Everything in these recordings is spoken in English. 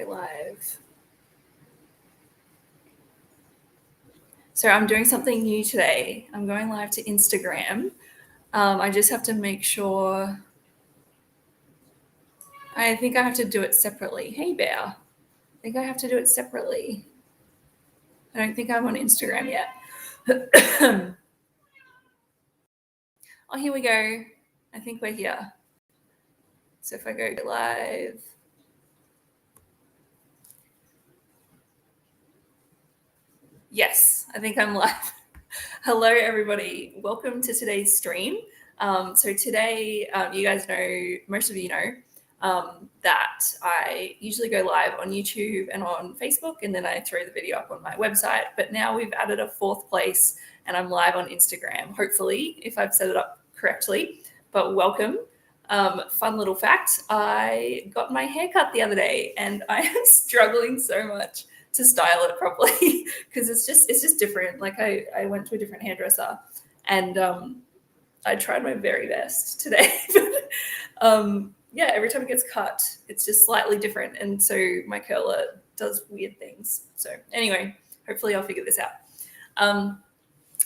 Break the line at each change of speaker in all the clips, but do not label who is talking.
go live. So I'm doing something new today. I'm going live to Instagram. I just have to make sure. I think I have to do it separately. Hey, Bear. I think I have to do it separately. I don't think I'm on Instagram yet. Oh, here we go. I think we're here. So if I go live. Yes, I think I'm live. Hello, everybody. Welcome to today's stream. So today, you guys know, most of you know, that I usually go live on YouTube and on Facebook, and then I throw the video up on my website. But now we've added a fourth place, and I'm live on Instagram, hopefully, if I've set it up correctly. But welcome. Fun little fact, I got my hair cut the other day, and I am struggling so much to style it properly because it's just different. Like I went to a different hairdresser, and I tried my very best today. Yeah, every time it gets cut, it's just slightly different, and so my curler does weird things. So anyway, hopefully I'll figure this out.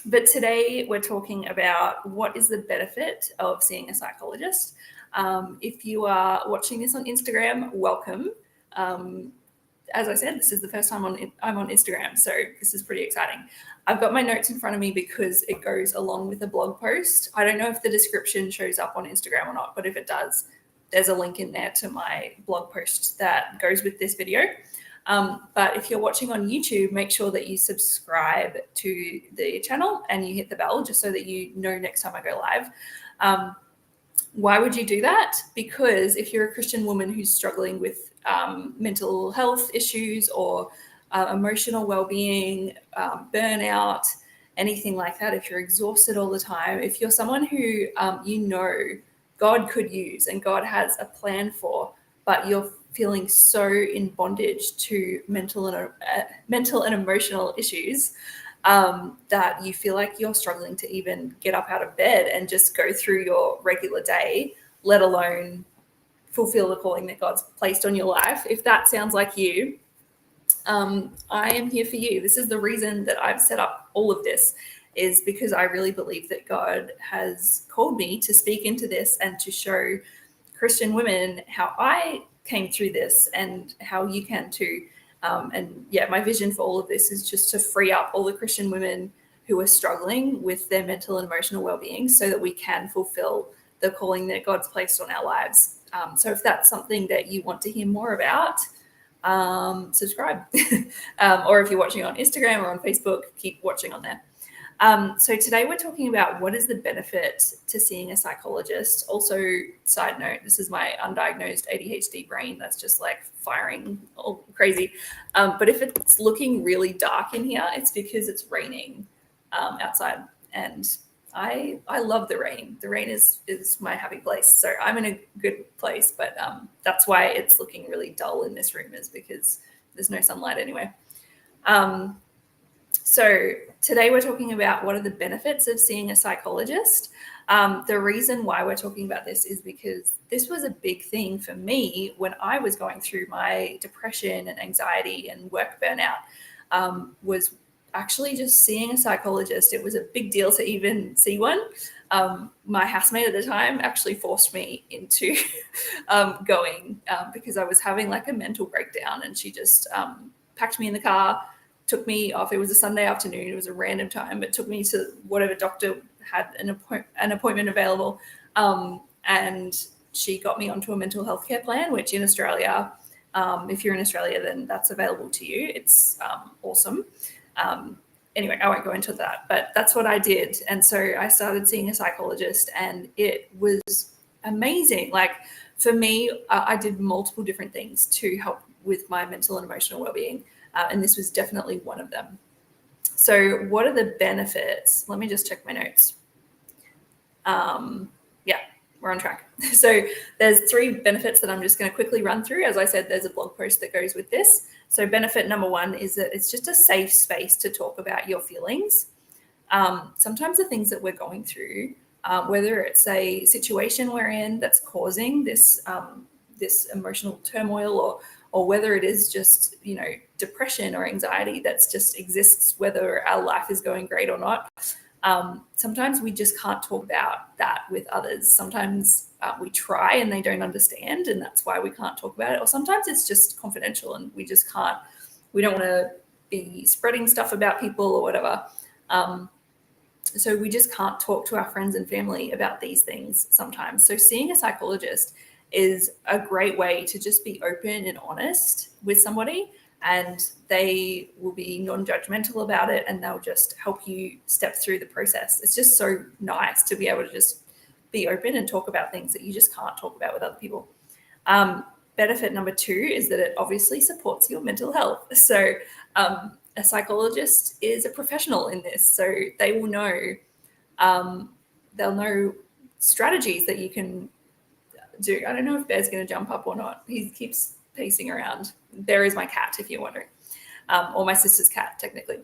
But today we're talking about what is the benefit of seeing a psychologist. If you are watching this on Instagram, welcome. As I said, this is the first time I'm on Instagram, so this is pretty exciting. I've got my notes in front of me because it goes along with a blog post. I don't know if the description shows up on Instagram or not, but if it does, there's a link in there to my blog post that goes with this video. But if you're watching on YouTube, make sure that you subscribe to the channel and you hit the bell just so that you know next time I go live. Why would you do that? Because if you're a Christian woman who's struggling with mental health issues or emotional well-being, burnout, anything like that, if you're exhausted all the time, if you're someone who God could use and God has a plan for, but you're feeling so in bondage to mental and emotional issues that you feel like you're struggling to even get up out of bed and just go through your regular day, let alone fulfill the calling that God's placed on your life. If that sounds like you, I am here for you. This is the reason that I've set up all of this, is because I really believe that God has called me to speak into this and to show Christian women how I came through this and how you can too. And yeah, my vision for all of this is just to free up all the Christian women who are struggling with their mental and emotional well-being so that we can fulfill the calling that God's placed on our lives. So if that's something that you want to hear more about, subscribe. Or if you're watching on Instagram or on Facebook, keep watching on there. So today we're talking about what is the benefit to seeing a psychologist. Also, side note, this is my undiagnosed ADHD brain that's just like firing all crazy. But if it's looking really dark in here, it's because it's raining outside, and I love the rain. The rain is my happy place. So I'm in a good place, but that's why it's looking really dull in this room, is because there's no sunlight anyway. So today we're talking about what are the benefits of seeing a psychologist. The reason why we're talking about this is because this was a big thing for me when I was going through my depression and anxiety and work burnout, was actually just seeing a psychologist. It was a big deal to even see one. My housemate at the time actually forced me into going because I was having like a mental breakdown, and she just packed me in the car, took me off. It was a Sunday afternoon. It was a random time, but took me to whatever doctor had an appointment available. And she got me onto a mental health care plan, which in Australia, if you're in Australia, then that's available to you. It's awesome. Anyway, I won't go into that, but that's what I did. And so I started seeing a psychologist, and it was amazing. Like for me, I did multiple different things to help with my mental and emotional well-being. And this was definitely one of them. So what are the benefits? Let me just check my notes. Yeah, we're on track. So there's 3 benefits that I'm just going to quickly run through. As I said, there's a blog post that goes with this. So benefit number 1 is that it's just a safe space to talk about your feelings. Sometimes the things that we're going through, whether it's a situation we're in that's causing this emotional turmoil, or whether it is just, depression or anxiety that's just exists, whether our life is going great or not. Sometimes we just can't talk about that with others. Sometimes we try and they don't understand, and that's why we can't talk about it. Or sometimes it's just confidential and we just can't, we don't want to be spreading stuff about people or whatever. So we just can't talk to our friends and family about these things sometimes. So seeing a psychologist is a great way to just be open and honest with somebody, and they will be non-judgmental about it, and they'll just help you step through the process. It's just so nice to be able to just be open and talk about things that you just can't talk about with other people. Benefit number 2 is that it obviously supports your mental health. So a psychologist is a professional in this, so they will know, they'll know strategies that you can do. I don't know if Bear's going to jump up or not. He keeps pacing around. Bear is my cat, if you're wondering, or my sister's cat, technically.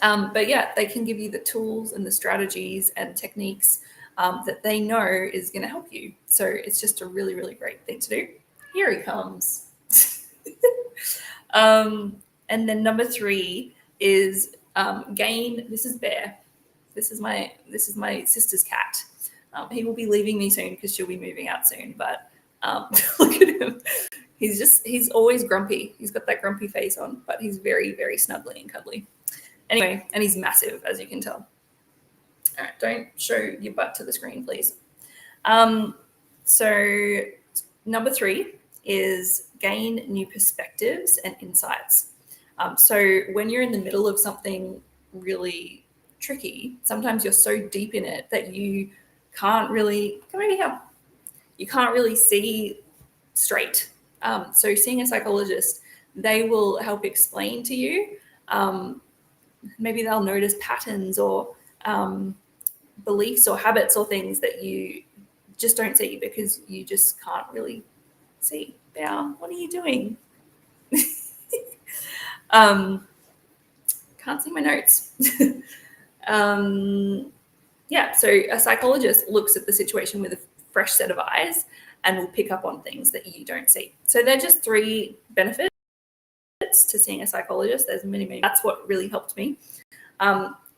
But yeah, they can give you the tools and the strategies and techniques that they know is going to help you. So it's just a really, really great thing to do. Here he comes. And then number 3 is gain. This is Bear. This is my sister's cat. He will be leaving me soon because she'll be moving out soon. But look at him. He's always grumpy. He's got that grumpy face on, but he's very, very snuggly and cuddly. Anyway, and he's massive, as you can tell. All right, don't show your butt to the screen, please. So number 3 is gain new perspectives and insights. So when you're in the middle of something really tricky, sometimes you're so deep in it that you can't really, come over here, you can't really see straight. So seeing a psychologist, they will help explain to you. Maybe they'll notice patterns or beliefs or habits or things that you just don't see because you just can't really see. Bear, what are you doing? Can't see my notes. Yeah, so a psychologist looks at the situation with a fresh set of eyes and will pick up on things that you don't see. So they're just 3 benefits to seeing a psychologist. There's many, many. That's what really helped me.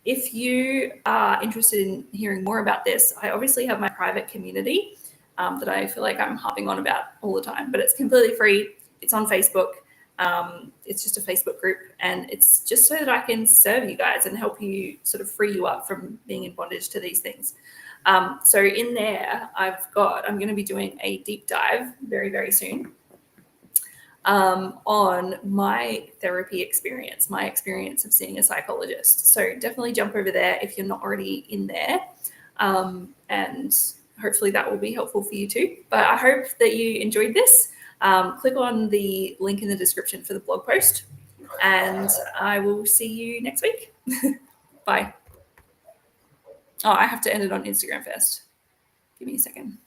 If you are interested in hearing more about this, I obviously have my private community that I feel like I'm harping on about all the time, but it's completely free. It's on Facebook. It's just a Facebook group, and it's just so that I can serve you guys and help you sort of free you up from being in bondage to these things. So in there, I'm going to be doing a deep dive very, very soon on my therapy experience, my experience of seeing a psychologist. So definitely jump over there if you're not already in there. And hopefully that will be helpful for you too. But I hope that you enjoyed this. Click on the link in the description for the blog post, and I will see you next week. Bye. Oh, I have to end it on Instagram first. Give me a second.